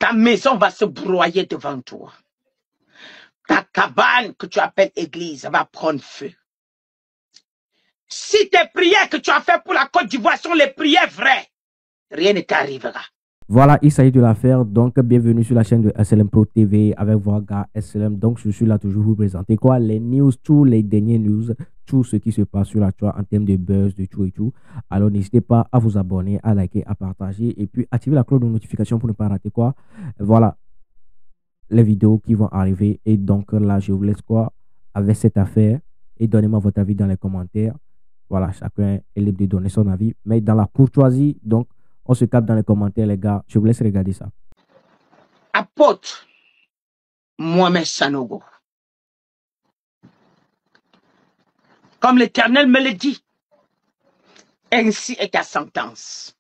Ta maison va se broyer devant toi. Ta cabane que tu appelles église va prendre feu. Si tes prières que tu as faites pour la Côte d'Ivoire sont les prières vraies, rien ne t'arrivera. Voilà, il s'agit de l'affaire. Donc, bienvenue sur la chaîne de SLM Pro TV avec vos gars SLM. Donc, je suis là toujours pour vous présenter quoi? Les news, tous les derniers news, tout ce qui se passe sur la toile en termes de buzz, de tout et tout. Alors, n'hésitez pas à vous abonner, à liker, à partager et puis activer la cloche de notification pour ne pas rater quoi? Voilà, les vidéos qui vont arriver. Et donc, là, je vous laisse quoi avec cette affaire et donnez-moi votre avis dans les commentaires. Voilà, chacun est libre de donner son avis, mais dans la courtoisie. Donc, on se capte dans les commentaires, les gars. Je vous laisse regarder ça. Apôtre Mohamed Sanogo, comme l'Éternel me le dit, ainsi est ta sentence.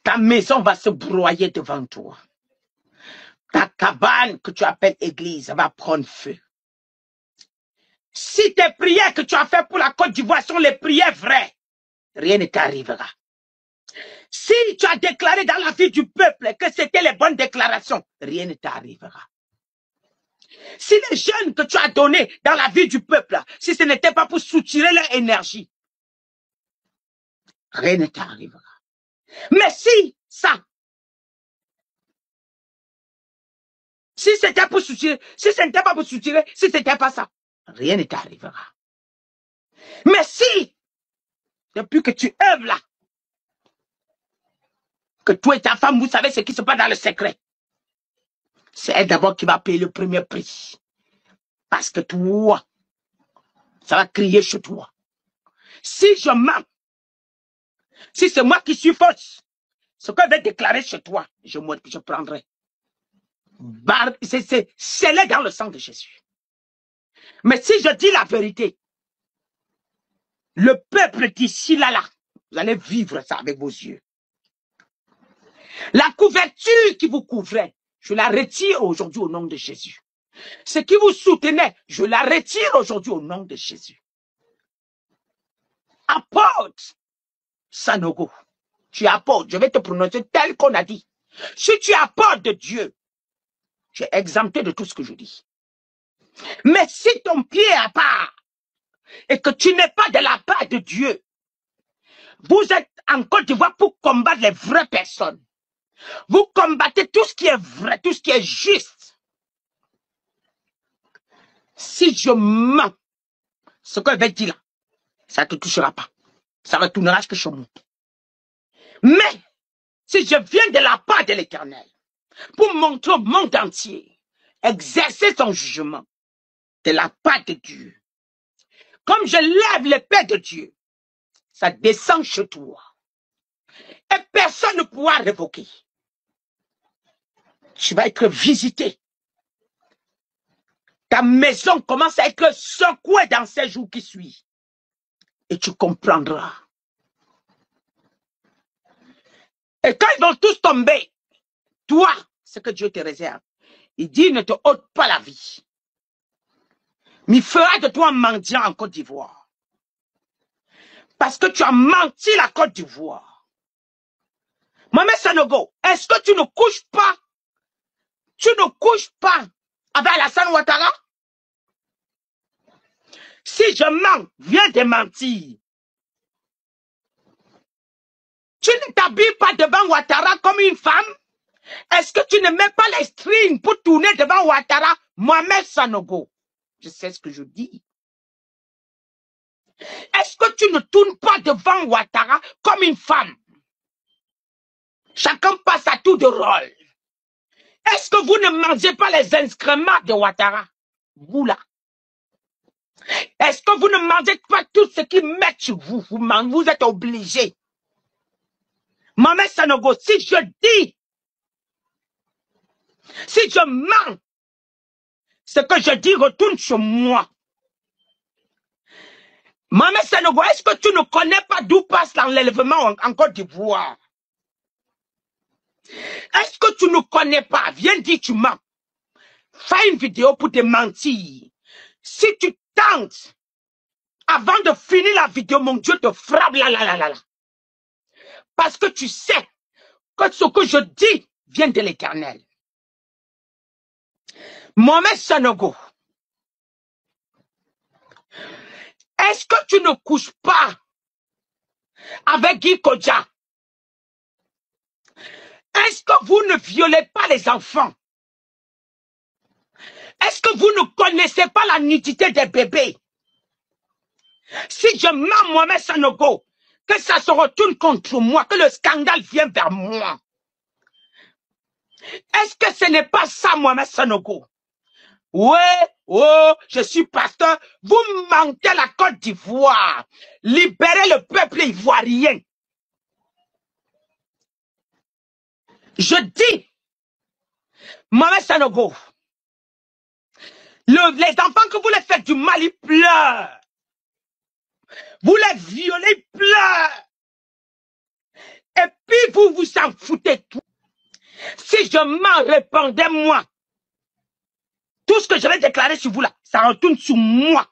Ta maison va se broyer devant toi. Ta cabane que tu appelles église va prendre feu. Si tes prières que tu as faites pour la Côte d'Ivoire sont les prières vraies, rien ne t'arrivera. Si tu as déclaré dans la vie du peuple que c'était les bonnes déclarations, rien ne t'arrivera. Si les jeunes que tu as donnés dans la vie du peuple, si ce n'était pas pour soutirer leur énergie, rien ne t'arrivera. Mais si ça, si c'était pour soutirer, si ce n'était pas pour soutirer, si ce n'était pas ça, rien ne t'arrivera. Mais si, depuis que tu œuvres là, que toi et ta femme, vous savez ce qui se passe dans le secret, c'est elle d'abord qui va payer le premier prix. Parce que toi, ça va crier chez toi. Si je mens, si c'est moi qui suis fausse, ce que je vais déclarer chez toi, je prendrai. C'est scellé dans le sang de Jésus. Mais si je dis la vérité, le peuple d'ici là, vous allez vivre ça avec vos yeux. La couverture qui vous couvrait, je la retire aujourd'hui au nom de Jésus. Ce qui vous soutenait, je la retire aujourd'hui au nom de Jésus. Apôtre Sanogo, tu es apôtre, je vais te prononcer tel qu'on a dit. Si tu es apôtre de Dieu, tu es exempté de tout ce que je dis. Mais si ton pied est à part et que tu n'es pas de la part de Dieu, vous êtes en Côte d'Ivoire pour combattre les vraies personnes. Vous combattez tout ce qui est vrai, tout ce qui est juste. Si je mens, ce que je vais dire là, ça ne te touchera pas. Ça ne retournera que chez moi. Mais, si je viens de la part de l'Éternel, pour montrer au monde entier, exercer son jugement de la part de Dieu, comme je lève l'épée de Dieu, ça descend chez toi. Et personne ne pourra révoquer. Tu vas être visité. Ta maison commence à être secouée dans ces jours qui suivent. Et tu comprendras. Et quand ils vont tous tomber, toi, ce que Dieu te réserve, il dit ne te ôte pas la vie. Mais il fera de toi un mendiant en Côte d'Ivoire. Parce que tu as menti la Côte d'Ivoire. Mohamed Sanogo, est-ce que tu ne couches pas? Tu ne couches pas avec Alassane Ouattara? Si je mens, viens de mentir. Tu ne t'habilles pas devant Ouattara comme une femme? Est-ce que tu ne mets pas les strings pour tourner devant Ouattara? Mohamed Sanogo, je sais ce que je dis. Est-ce que tu ne tournes pas devant Ouattara comme une femme? Chacun passe à tour de rôle. Est-ce que vous ne mangez pas les excréments de Ouattara? Vous là. Est-ce que vous ne mangez pas tout ce qui met sur vous? Vous êtes obligés. Mohamed Sanogo, si je dis, si je mens, ce que je dis retourne sur moi. Mohamed Sanogo, est-ce que tu ne connais pas d'où passe l'enlèvement en Côte d'Ivoire? Est-ce que tu ne connais pas? Viens dire tu mens. Fais une vidéo pour te mentir. Si tu tentes, avant de finir la vidéo, mon Dieu te frappe là. Parce que tu sais que ce que je dis vient de l'Éternel. Mohamed Sanogo, est-ce que tu ne couches pas avec Guy Kodja? Est-ce que vous ne violez pas les enfants? Est-ce que vous ne connaissez pas la nudité des bébés? Si je mens Mohamed Sanogo, que ça se retourne contre moi, que le scandale vienne vers moi. Est-ce que ce n'est pas ça, Mohamed Sanogo? Ouais, oh, je suis pasteur. Vous mentez la Côte d'Ivoire. Libérez le peuple ivoirien. Je dis, Mohamed Sanogo, les enfants que vous les faites du mal, ils pleurent. Vous les violez, ils pleurent. Et puis vous vous en foutez tout. Si je m'en répandais-moi, tout ce que je vais déclarer sur vous là, ça retourne sur moi.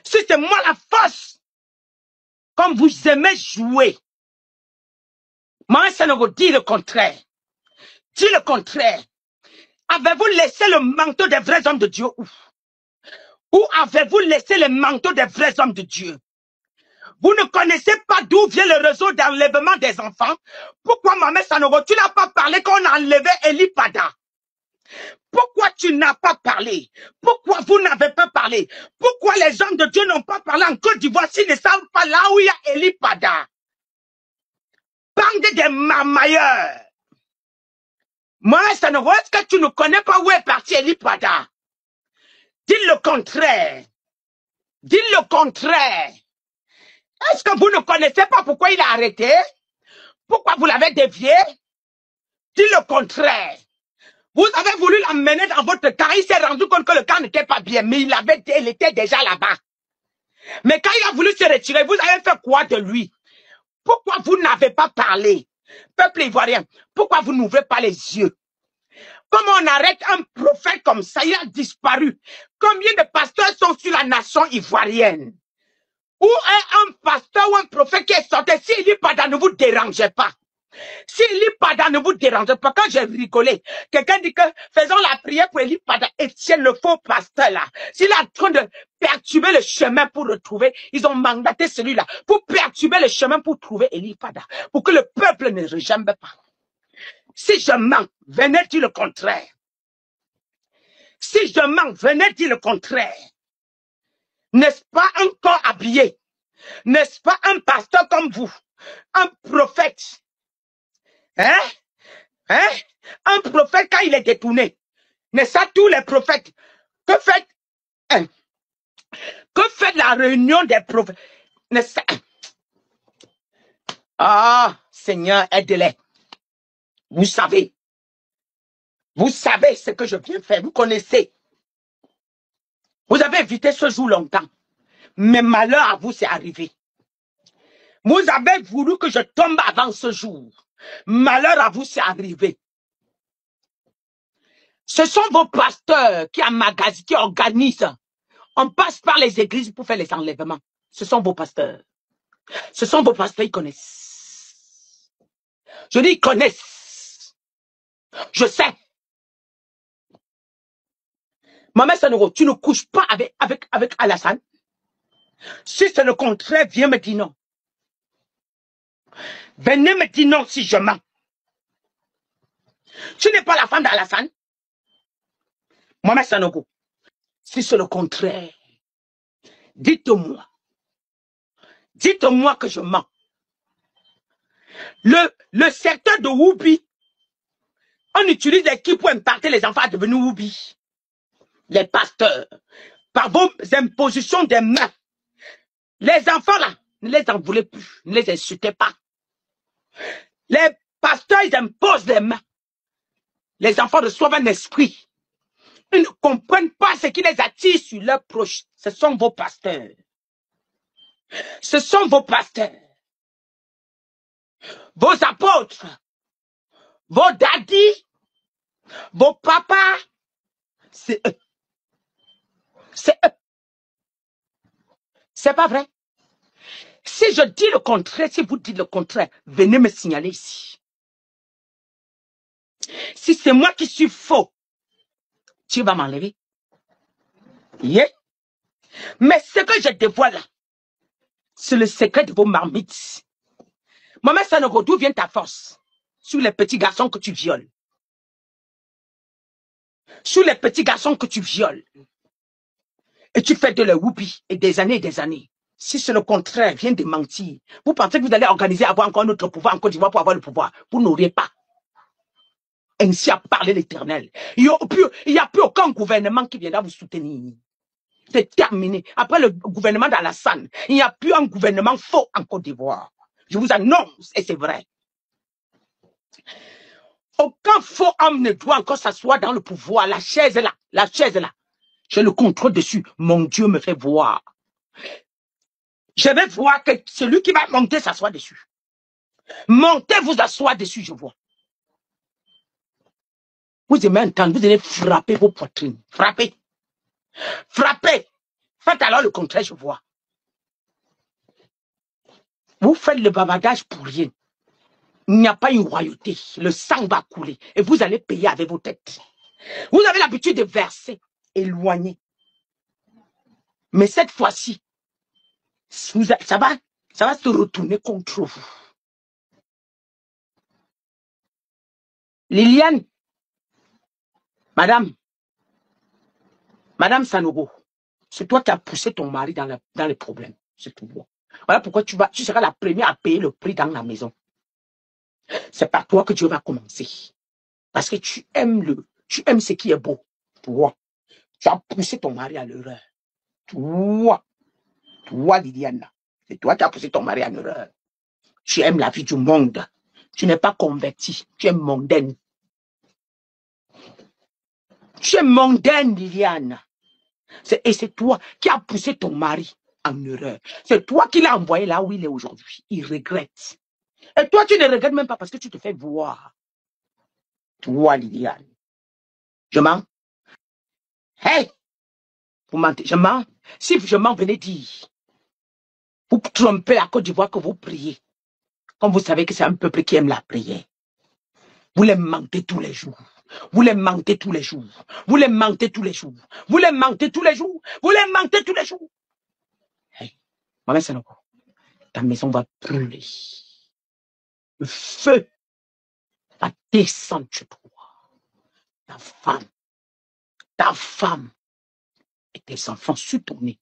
Si c'est moi la force, comme vous aimez jouer, Mohamed Sanogo dit le contraire. Dit le contraire. Avez-vous laissé le manteau des vrais hommes de Dieu où? Où avez-vous laissé le manteau des vrais hommes de Dieu? Vous ne connaissez pas d'où vient le réseau d'enlèvement des enfants? Pourquoi, Mohamed Sanogo, tu n'as pas parlé qu'on a enlevé Eli Pada? Pourquoi tu n'as pas parlé? Pourquoi vous n'avez pas parlé? Pourquoi les hommes de Dieu n'ont pas parlé en Côte d'Ivoire s'ils ne savent pas là où il y a Eli Pada? Bande des mamailleurs. Mohamed Sanogo, est-ce que tu ne connais pas où est parti Eli Pada? Dis le contraire. Dis le contraire. Est-ce que vous ne connaissez pas pourquoi il a arrêté? Pourquoi vous l'avez dévié? Dis le contraire. Vous avez voulu l'emmener dans votre camp. Il s'est rendu compte que le camp n'était pas bien, mais il était déjà là-bas. Mais quand il a voulu se retirer, vous avez fait quoi de lui? Pourquoi vous n'avez pas parlé? Peuple ivoirien, pourquoi vous n'ouvrez pas les yeux? Comment on arrête un prophète comme ça? Il a disparu. Combien de pasteurs sont sur la nation ivoirienne? Où est un pasteur ou un prophète qui est sorti? Si Eli Pada ne vous dérangeait pas. Si Eli Pada ne vous dérangeait pas, quand j'ai rigolé, quelqu'un dit que faisons la prière pour Eli Pada, Etienne, le faux pasteur là. S'il est en train de perturber le chemin pour retrouver, ils ont mandaté celui-là pour perturber le chemin pour trouver Eli Pada, pour que le peuple ne rejambe pas. Si je mens, venez dire le contraire. Si je mens, venez dire le contraire. N'est-ce pas un corps habillé? N'est-ce pas un pasteur comme vous? Un prophète? Hein? Hein? Un prophète quand il est détourné. N'est-ce pas tous les prophètes? Que fait, hein? Que fait la réunion des prophètes? N'est-ce pas? Ah, Seigneur, aide-les. Vous savez ce que je viens faire, vous connaissez. Vous avez évité ce jour longtemps, mais malheur à vous, c'est arrivé. Vous avez voulu que je tombe avant ce jour. Malheur à vous, c'est arrivé. Ce sont vos pasteurs qui emmagasinent, qui organisent. On passe par les églises pour faire les enlèvements. Ce sont vos pasteurs. Ce sont vos pasteurs, ils connaissent. Je dis, ils connaissent. Je sais. Mohamed Sanogo, tu ne couches pas avec Alassane. Si c'est le contraire, viens me dire non. Venez me dire non si je mens. Tu n'es pas la femme d'Alassane. Mohamed Sanogo, si c'est le contraire, dites-moi. Dites-moi que je mens. Le secteur de Woubi, on utilise l'équipe pour imparter les enfants à devenir Woubi. Les pasteurs, par vos impositions des mains, les enfants là, ne les en voulez plus, ne les insultez pas. Les pasteurs, ils imposent les mains. Les enfants reçoivent un esprit. Ils ne comprennent pas ce qui les attire sur leurs proches. Ce sont vos pasteurs. Ce sont vos pasteurs. Vos apôtres. Vos daddies. Vos papas. C'est eux. C'est eux. C'est pas vrai? Si je dis le contraire, si vous dites le contraire, venez me signaler ici. Si c'est moi qui suis faux, tu vas m'enlever. Yeah. Mais ce que je dévoile là, c'est le secret de vos marmites. Maman Sanogo, d'où vient ta force? Sur les petits garçons que tu violes. Sur les petits garçons que tu violes. Et tu fais de la whoopi et des années et des années. Si c'est le contraire, vient de mentir. Vous pensez que vous allez organiser, avoir encore notre pouvoir en Côte d'Ivoire pour avoir le pouvoir. Vous n'aurez pas. Ainsi a parlé l'Éternel. Il n'y a plus aucun gouvernement qui viendra vous soutenir. C'est terminé. Après le gouvernement d'Alassane, il n'y a plus un gouvernement faux en Côte d'Ivoire. Je vous annonce, et c'est vrai. Aucun faux homme ne doit encore s'asseoir dans le pouvoir. La chaise est là. La chaise est là. J'ai le contrôle dessus. Mon Dieu me fait voir. Je vais voir que celui qui va monter s'asseoir dessus. Montez vous asseoir dessus, je vois. Vous aimez entendre, vous allez frapper vos poitrines. Frappez. Frappez. Faites alors le contraire, je vois. Vous faites le bavardage pour rien. Il n'y a pas une royauté. Le sang va couler. Et vous allez payer avec vos têtes. Vous avez l'habitude de verser. Éloigner. Mais cette fois-ci, ça va se retourner contre vous. Liliane, Madame Sanogo, c'est toi qui as poussé ton mari dans les problèmes. C'est tout. Voilà pourquoi tu seras la première à payer le prix dans la maison. C'est par toi que Dieu va commencer. Parce que tu aimes ce qui est beau. Toi, tu as poussé ton mari à l'erreur. Toi, Liliane, c'est toi qui as poussé ton mari à l'erreur. Tu aimes la vie du monde. Tu n'es pas converti. Tu es mondaine. Tu es mondaine, Liliane. Et c'est toi qui as poussé ton mari en erreur. C'est toi qui l'as envoyé là où il est aujourd'hui. Il regrette. Et toi, tu ne regrettes même pas parce que tu te fais voir. Toi, Liliane. Je mens. Hey! Vous mentez. Je mens. Si je mens, venez dire. Vous trompez la Côte d'Ivoire que vous priez. Comme vous savez que c'est un peuple qui aime la prière. Vous les mentez tous les jours. Vous les mentez tous les jours. Vous les mentez tous les jours. Vous les mentez tous les jours. Vous les mentez tous les jours. Hey, Maman Sanogo, ta maison va brûler. Le feu va descendre sur toi. Ta femme et tes enfants sur ton nez.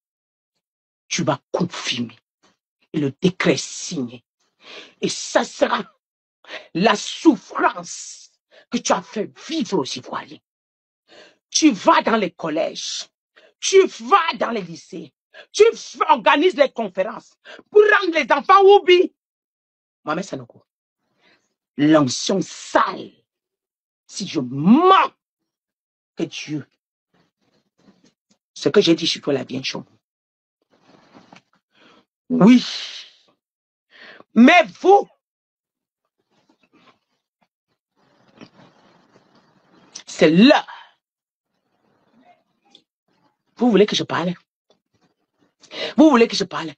Tu vas confirmer. Et le décret est signé. Et ça sera la souffrance que tu as fait vivre aux Ivoiriens. Tu vas dans les collèges, tu vas dans les lycées, tu organises les conférences pour rendre les enfants oubliés. Mohamed Sanogo, l'onction sale, si je mens que Dieu, ce que j'ai dit sur toi la bien chose. Oui, mais vous, c'est là. Vous voulez que je parle? Vous voulez que je parle?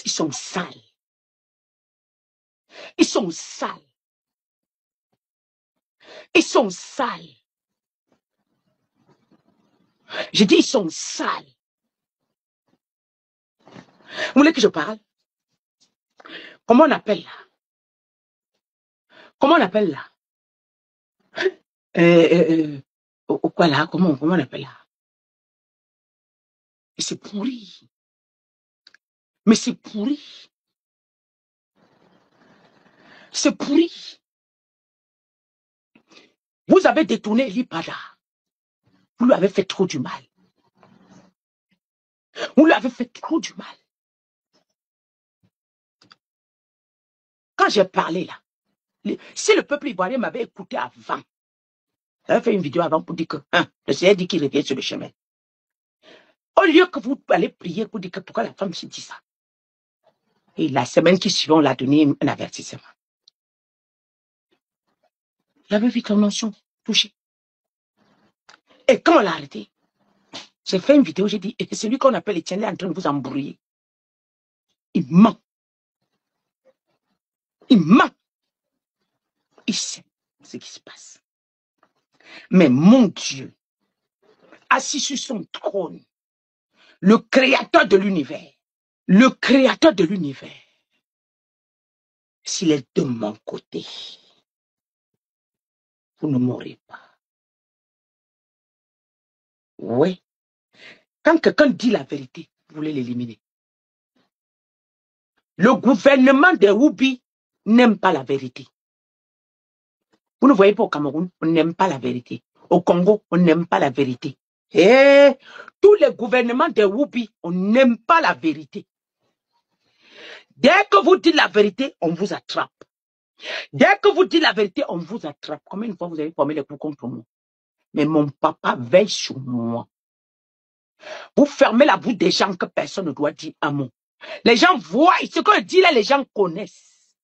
Ils sont sales. Ils sont sales. Ils sont sales. Je dis ils sont sales. Vous voulez que je parle? Comment on appelle là? Comment on appelle là? Quoi là? Comment on appelle là? Et c'est pourri. Mais c'est pourri. C'est pourri. Vous avez détourné Lipada. Vous lui avez fait trop du mal. Vous lui avez fait trop du mal. Quand j'ai parlé là, si le peuple ivoirien m'avait écouté avant, j'avais fait une vidéo avant pour dire que le Seigneur dit qu'il revient sur le chemin. Au lieu que vous allez prier pour dire que pourquoi la femme se dit ça. Et la semaine qui suivait, on l'a donné un avertissement. J'avais vu ton notion touchée. Et quand on l'a arrêté, j'ai fait une vidéo, j'ai dit, et celui qu'on appelle Etienne est en train de vous embrouiller. Il ment. Il ment. Il sait ce qui se passe. Mais mon Dieu, assis sur son trône, le créateur de l'univers, s'il est de mon côté, vous ne mourrez pas. Oui. Quand quelqu'un dit la vérité, vous voulez l'éliminer. Le gouvernement des Woubi n'aime pas la vérité. Vous ne voyez pas au Cameroun, on n'aime pas la vérité. Au Congo, on n'aime pas la vérité. Et tous les gouvernements des Woubi, on n'aime pas la vérité. Dès que vous dites la vérité, on vous attrape. Dès que vous dites la vérité, on vous attrape. Combien de fois vous avez formé les coups contre moi? Mais mon papa veille sur moi. Vous fermez la bouche des gens que personne ne doit dire un mot. Les gens voient ce que je dis là, les gens connaissent.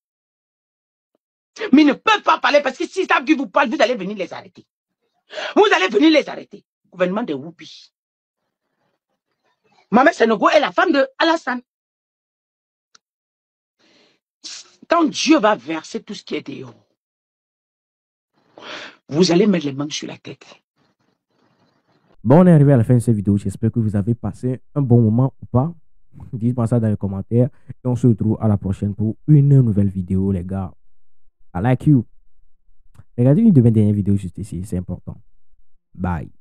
Mais ils ne peuvent pas parler parce que s'ils savent qu'ils vous parlent, vous allez venir les arrêter. Vous allez venir les arrêter. Gouvernement de Woubi. Maman Sénégo est la femme de Alassane. Quand Dieu va verser tout ce qui est dehors, vous allez mettre les mains sur la tête. Bon, on est arrivé à la fin de cette vidéo. J'espère que vous avez passé un bon moment ou pas. Dites-moi ça dans les commentaires. Et on se retrouve à la prochaine pour une nouvelle vidéo, les gars. I like you. Regardez une de mes dernières vidéos juste ici. C'est important. Bye.